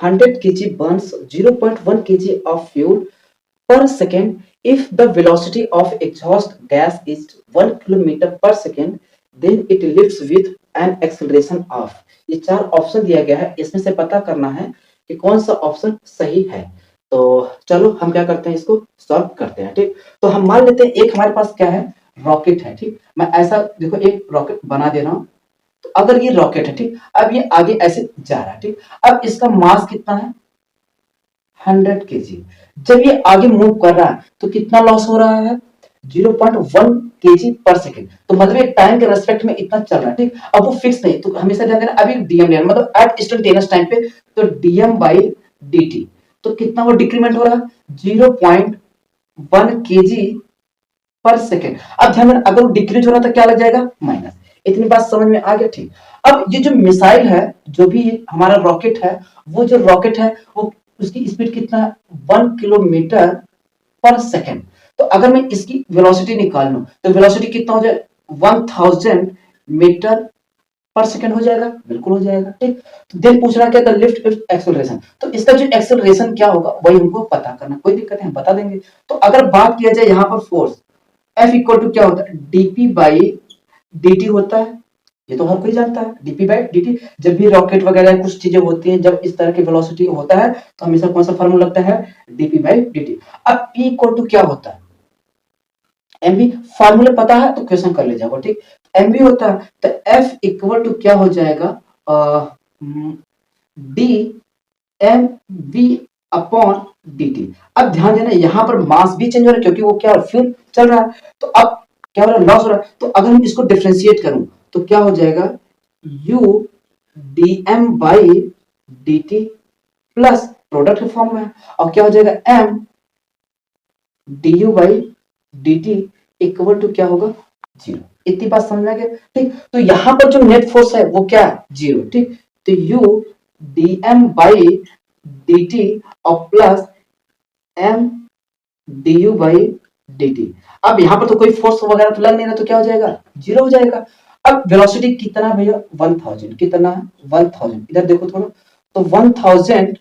100 kg burns 0.1 kg of fuel per second if the velocity of exhaust gas is 1 kilometer per second, then it lifts with an acceleration of। ये चार option दिया गया है, इसमें से पता करना है कि कौन सा ऑप्शन सही है। तो चलो हम क्या करते हैं, इसको सॉल्व करते हैं। ठीक, तो हम मान लेते हैं एक हमारे पास क्या है, रॉकेट है। ठीक, मैं ऐसा देखो एक रॉकेट बना दे रहा हूं। तो अगर ये रॉकेट है, ठीक, अब ये आगे ऐसे जा रहा है। ठीक, अब इसका मास कितना है, 100 केजी। जब ये आगे मूव कर रहा है तो कितना लॉस हो रहा है, 0.1 केजी पर सेकेंड। तो मतलब ये टाइम के रेस्पेक्ट में इतना चल रहा है। ठीक, अब वो फिक्स नहीं, तो हमेशा ध्यान देना अभी डीएम लेना, मतलब एट इंस्टेंटेनियस टाइम पे, तो डीएम बाई डी, तो कितना वो डिक्रीमेंट हो रहा है, 0.1 केजी पर सेकेंड। अब ध्यान देना अगर वो डिक्रीज हो रहा था क्या लग जाएगा, माइनस। इतनी बात समझ में आ गया। ठीक, अब ये जो मिसाइल है, जो भी हमारा रॉकेट है, वो जो रॉकेट है वो उसकी स्पीड कितना है, 1 किलोमीटर पर सेकेंड। तो अगर मैं इसकी वेलोसिटी निकाल लूं तो वेलोसिटी कितना हो जाए, 1000 मीटर पर सेकेंड हो जाएगा, बिल्कुल हो जाएगा। ठीक, तो देन पूछ रहा क्या था, लिफ्ट इफ एक्सेलरेशन। तो इसका जो एक्सेलरेशन क्या होगा वही हमको पता करना, कोई दिक्कत है, हम बता देंगे। तो अगर बात किया जाए यहाँ पर फोर्स, एफ इक्वल टू क्या होता है, डीपी बाई डी होता है। ये तो हर कोई जानता है, डीपी बाई डी। जब भी रॉकेट वगैरह कुछ चीजें होती हैं, जब इस तरह की वेलोसिटी होता है तो हमेशा कौन सा फॉर्मूला लगता है, डीपी बाई डी। अब पी इक्वल टू क्या होता है, एमबी। फॉर्मूला पता है तो क्वेश्चन कर ले जाओ। ठीक, एमबी होता है तो एफ इक्वल टू क्या हो जाएगा, D M V upon D T. अब ध्यान देना यहाँ पर मास भी चेंज हो रहा है क्योंकि वो क्या फ्यूल चल रहा है। तो अब क्या हो रहा है, लॉस हो रहा है। तो अगर मैं इसको डिफ्रेंशिएट करूं तो क्या हो जाएगा, U D M by D T plus product form में, और क्या हो जाएगा, M D U by D T equal to क्या होगा, जीरो। इतनी बात समझ में आ गया। ठीक, तो यहां पर जो नेट फोर्स है वो क्या है, जीरो। ठीक, तो U D M by D T और plus M D U by D T. अब यहां पर तो कोई फोर्स वगैरह तो लग नहीं रहा, तो क्या हो जाएगा, जीरो हो जाएगा। अब वेलोसिटी कितना भैया, 1000। कितना है, 1000। इधर देखो थोड़ा, तो 1000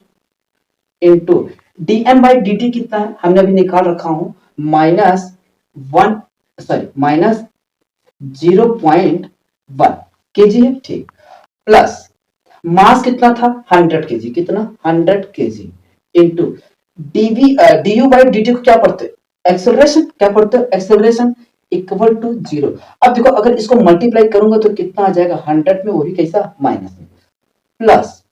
into D M by D T कितना है, हमने अभी निकाल रखा हूं, माइनस 0.1 केजी है। ठीक, प्लस मास कितना था, 100 केजी। कितना, 100 KG into DV D U by D T को क्या पढ़ते हैं, एक्सेलरेशन। क्या पढ़ते हैं, एक्सेलरेशन इक्वल टू जीरो। अब देखो अगर इसको मल्टीप्लाई करूंगा तो कितना आ जाएगा, 100 में वो भी कैसा, माइनस में, प्लस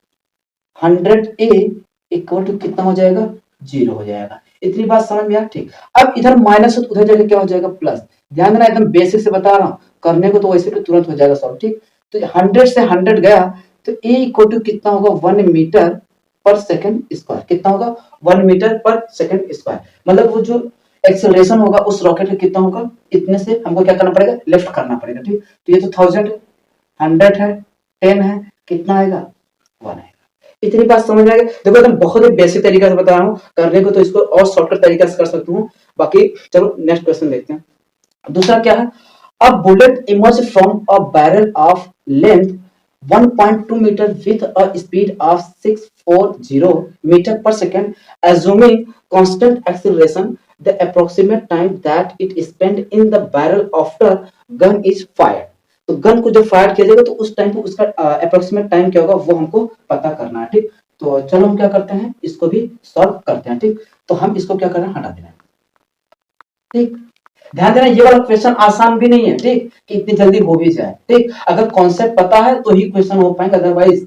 100 ए इक्वल टू कितना हो जाएगा, जीरो हो जाएगा। इतनी बात समझ में आ। ठीक, अब इधर माइनस हो तो उधर जाके क्या हो जाएगा, प्लस। ध्यान देना एकदम बेसिक से बता रहा हूं, करने को तो वैसे भी तुरंत हो जाएगा सॉल्व। ठीक, तो 100 से 100 गया तो ए इक्वल टू कितना होगा, 1 मीटर पर सेकंड स्क्वायर। कितना होगा, 1 मीटर पर सेकंड स्क्वायर। मतलब वो जो एक्सेलरेशन होगा उस रॉकेट का कितना होगा, इतने से हमको क्या करना पड़ेगा, लिफ्ट करना पड़ेगा। ठीक, तो ये तो 1000 है, 100 है, 10 है, कितना आएगा, 1 आएगा। इतनी बात समझ में आ गया। देखो एकदम बहुत ही बेसिक तरीका से बता रहा हूँ, करने को तो इसको और शॉर्टकट तरीका से कर सकता हूँ। बाकी चलो नेक्स्ट क्वेश्चन देखते हैं। दूसरा क्या है, a bullet emerge from a barrel of length 1.2 metre with a speed of 640 metre per second, assuming constant acceleration, the approximate time that it spent in the barrel after gun is fired। तो gun को जब fire किया जाएगा तो उस time पे उसका approximate time क्या होगा वो हमको पता करना है। ठीक, तो चलो हम क्या करते हैं, इसको भी सॉल्व करते हैं। ठीक, तो हम इसको क्या करना है, हटा देना है। ठीक, ध्यान देना ये वाला क्वेश्चन आसान भी नहीं है। ठीक, कि इतनी जल्दी हो भी जाए। ठीक, अगर कॉन्सेप्ट पता है तो ही क्वेश्चन हो पाएंगे, अदरवाइज।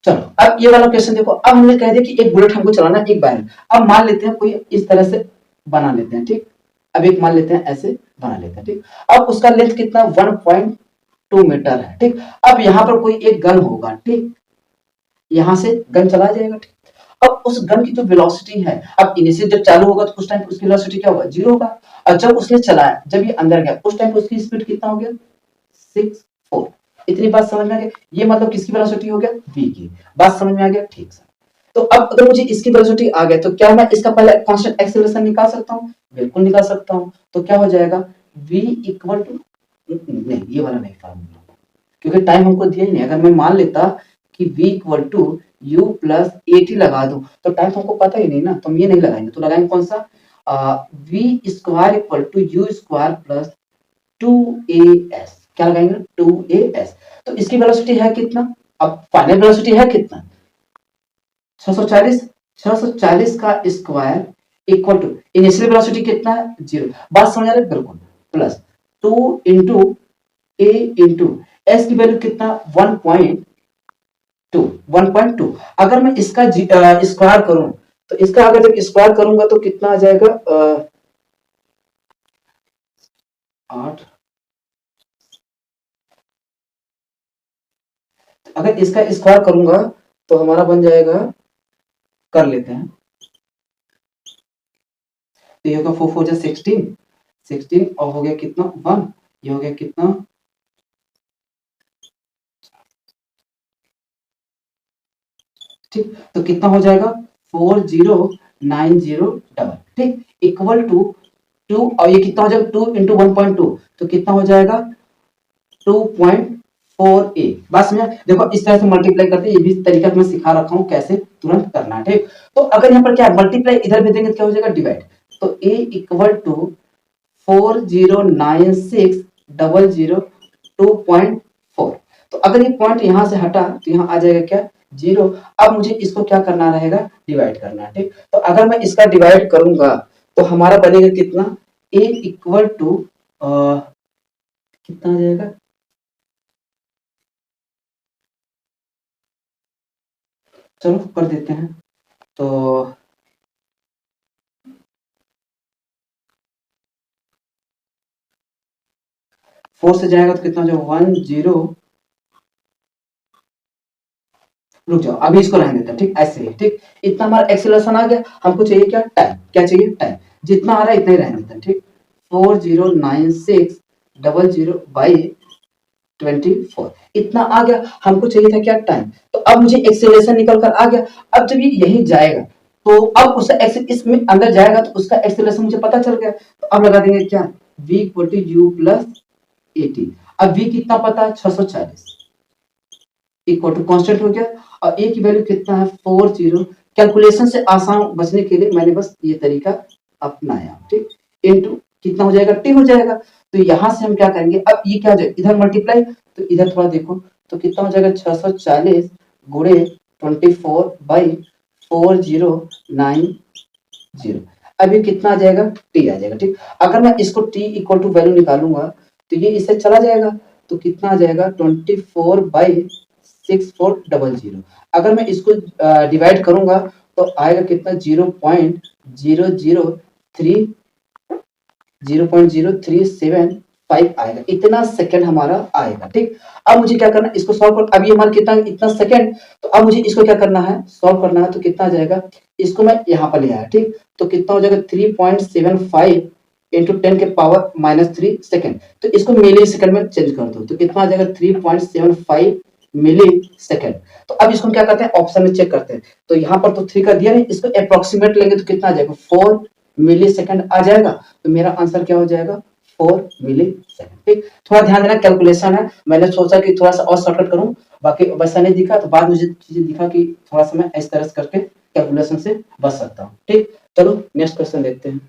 चलो अब ये वाला क्वेश्चन देखो। अब हमने कह दिया कि एक बुलेट हमको चलाना है, एक बैरल। अब मान लेते हैं कोई इस तरह से बना लेते हैं। ठीक, अब एक मान लेते हैं ऐसे बना लेते हैं। ठीक, अब उसका लेंथ कितना, 1.2 मीटर है। ठीक, अब यहाँ पर कोई एक गन होगा। ठीक, यहाँ से गन चला जाएगा। ठीक, अब उस गन की जो वेलोसिटी है, अब इनिशियल जब चालू होगा तो उस टाइम उसकी वेलोसिटी क्या होगा, जीरो होगा। और जब उसने चलाया, जब ये अंदर गया उस टाइम उसकी स्पीड कितना हो गया, 6.4। इतनी बात समझ में आ गया। ये मतलब किसकी वेलोसिटी हो गया, v की। बात समझ में आ गया। ठीक सर, तो अब अगर मुझे इसकी वेलोसिटी आ गया तो क्या मैं इसका पहले कांस्टेंट एक्सेलरेशन निकाल सकता हूँ, बिल्कुल निकाल सकता हूँ। तो क्या हो जाएगा, v इक्वल टू, नहीं ये वाला नहीं फार्मूला, क्योंकि टाइम हमको दिया ही नहीं। अगर मैं मान लेता कि v equal to u plus A T लगा दो, तो टाइम तो हमको पता ही नहीं ना, तो हम ये नहीं लगाएंगे, तो लगाएंगे कौन सा, v square equal to U square plus 2as, क्या लगाएंगे 2as। तो इसकी वेलोसिटी है कितना, अब फाइनल वेलोसिटी है कितना 640, 640 का square equal to initial velocity कितना है 0, बात समझ आ रही है बिल्कुल, plus 2 into A into S की वैल्यू कितना 1.2, 1.2। अगर मैं इसका स्क्वायर करूं, तो इसका अगर जब स्क्वायर करूंगा तो कितना आ जाएगा 8, अगर इसका स्क्वायर करूंगा तो हमारा बन जाएगा, कर लेते हैं, तो ये होगा 4 4 जा 16, 16 और हो गया कितना 1, ये हो गया कितना, ठीक, तो कितना हो जाएगा 4090 डबल, ठीक, इक्वल टू 2, और ये कितना हो जाएगा 2 इंटू 1.2, तो कितना हो जाएगा 2.4a। बस में देखो इस तरह से मल्टीप्लाई करते हैं, ये भी तरीका मैं सिखा रखा हूँ कैसे तुरंत करना है, ठीक। तो अगर यहाँ पर क्या है मल्टीप्लाई इधर भी देंगे तो क्या हो जाएगा डिवाइड, तो a इक्वल टू 409600 2.4, तो अगर ये पॉइंट यहाँ से हटा तो यहाँ आ जाएगा क्या 0। अब मुझे इसको क्या करना रहेगा डिवाइड करना है, ठीक। तो अगर मैं इसका डिवाइड करूंगा तो हमारा बनेगा कितना a इक्वल टू कितना आ जाएगा, चलो कर देते हैं, तो 4 से जाएगा तो कितना हो जाएगा 10, रुक जाओ अभी इसको रहने देते हैं, ठीक, ऐसे ही, ठीक। इतना हमारा एक्सेलरेशन आ गया, हमको चाहिए क्या टाइम, क्या चाहिए टाइम, जितना आ रहा है इतना ही रहने देते हैं, ठीक। 409600 बाई 24 इतना आ गया, हमको चाहिए था क्या टाइम, तो अब मुझे एक्सेलरेशन निकल कर आ गया। अब जब ये यहीं जाएगा तो अब उसका इसमें अंदर जाएगा तो उसका एक्सेलरेशन मुझे पता चल गया, तो अब लगा देंगे क्या v equal to U plus A T. अब v कितना पता है 640 इक्वल टू कांस्टेंट हो गया, और ए की वैल्यू कितना है 40। कैलकुलेशन से आसान बचने के लिए मैंने बस ये तरीका अपनाया, ठीक, इनटू कितना हो जाएगा टी हो जाएगा। तो यहां से हम क्या करेंगे, अब ये क्या हो जाएगा इधर मल्टीप्लाई, तो इधर थोड़ा देखो तो कितना हो जाएगा 640 गुणे 24 बाई 4090, अब ये कितना आ जाएगा टी आ जाएगा, ठीक। अगर मैं इसको टी इक्वल टू वैल्यू निकालूंगा तो ये इससे चला जाएगा, तो कितना आ जाएगा 24 बाई 6400। अगर मैं इसको डिवाइड करूंगा तो आएगा कितना 0.037 आएगा, इतना सेकंड हमारा आएगा, ठीक। अब मुझे क्या करना है इसको सॉल्व कर, अभी हमारा कितना इतना सेकंड, तो अब मुझे इसको क्या करना है सॉल्व करना है, तो कितना आ जाएगा इसको मैं यहाँ पर ले आया, ठीक, तो कितना हो जाएगा 3.75 इंटू 10 के पावर -3 सेकंड, तो इसको मिली सेकंड में चेंज कर दो, तो कितना आ जाएगा 3.75 मिली सेकंड। तो अब इसको क्या करते हैं ऑप्शन में चेक करते हैं, तो यहाँ पर तो 3 का दिया नहीं, इसको अप्रोक्सीमेट लेंगे तो कितना आ जाएगा 4 मिली सेकंड आ जाएगा, तो मेरा आंसर क्या हो जाएगा 4 मिली सेकंड, ठीक। थोड़ा ध्यान देना कैलकुलेशन है, मैंने सोचा कि थोड़ा सा और शॉर्टकट करूं, बाकी वैसा नहीं दिखा, तो बाद मुझे चीजें दिखा कि थोड़ा सा मैं इस तरह से करके कैलकुलेशन से बच सकता हूँ, ठीक। चलो नेक्स्ट क्वेश्चन देखते हैं।